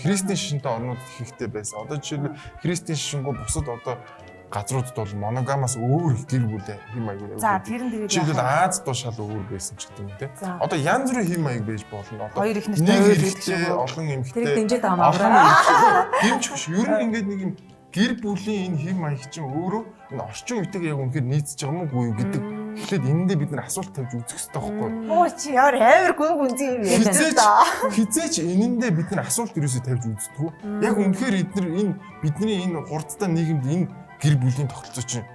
христийн шишинтэй орнууд ихтэй байсан. Одоо жишээлбэл христийн шишингөө бусад одоо газруудад бол моногамаас өөр гэр бүл хэм маяг. За тэр нь тэгээд жишээлбэл Аз доо шал өөр байсан ч гэдэг юм те. Одоо янз бүрийн хэм маяг байж болно. Одоо хоёр их нэртэй өөр хэрэгтэй олон эмэгтэй. Тэр дэмжиж байгаа юм ч биш. Ер нь ингээд нэг юм гэр бүлийн энэ хэм маяг чинь өөрөө энэ орчин үетэйгээ яг үнэхээр нийцэж байгаа мó юу гэдэг. Эхлээд энэндээ бид нар асуулт тавьж үзэх хэрэгтэй байхгүй юу? Оо чи яар амар гүнзгий юм яа та. Хизээч энэндээ бид нар асуулт юусоо тавьж үздэг. Яг үнэхээр энэ бидний энэ хурдтай нийгэмд энэ гэр бүлийн тогтолцоо чинь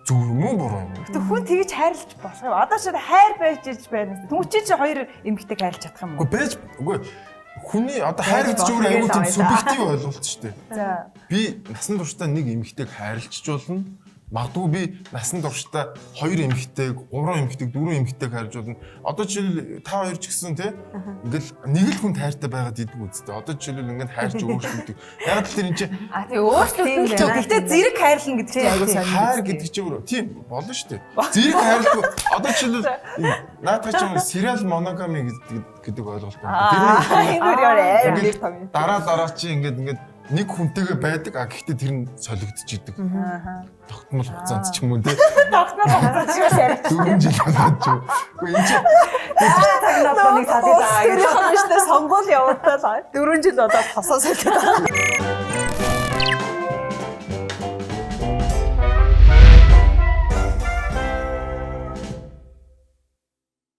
зөв юм уу буруу юм уу? Тэг хүн тэгж хайрлаж болох юм. Одоо шууд хайр байж иж байна. Түнчийн чи хоёр эмэгтэйг хайрлаж чадах юм уу? Үгүй хүний одоо хайр гэж өөр аюул тийм субъектив ойлголт шүү дээ. За. Би насан туршдаа нэг эмэгтэйг хайрлаж болно. Магадгүй би насан туршдаа 2 эмэгтэйг, 3 эмэгтэйг, 4 эмэгтэйг хайрлаж болно. Одоо жишээл та хоёр ч гэсэн тий ингээл нэг л хүн хайртай байгаад идэг үстэй. Одоо жишээл ингээд хайрч өөрчлөгдөв. Яг л тэр энэ чинь тэг өөрчлөлт. Гэхдээ зэрэг хайрлна гэдэг чинь айгуу сонир. Хайр гэдэг чинь өөр тийм болно шүү дээ. Зэрэг хайрлах одоо жишээл наадах чинь сериал моногами гэдэг ойлголт байна. Тэр нь дараа чи ингээд нэг хүнтэйгээ байдаг гэхдээ тэр нь солигдчихийдэг. Тогтмол хугацаанд ч юм уу тий. Тогтмол хугацаанд ч яриад 4 жил болоод ч юм. Гэхдээ энэ чинь нэг талыг аваад тэр юм шүү дээ сонгуул явуултаа 4 жил одоо тосоо солиод байгаа.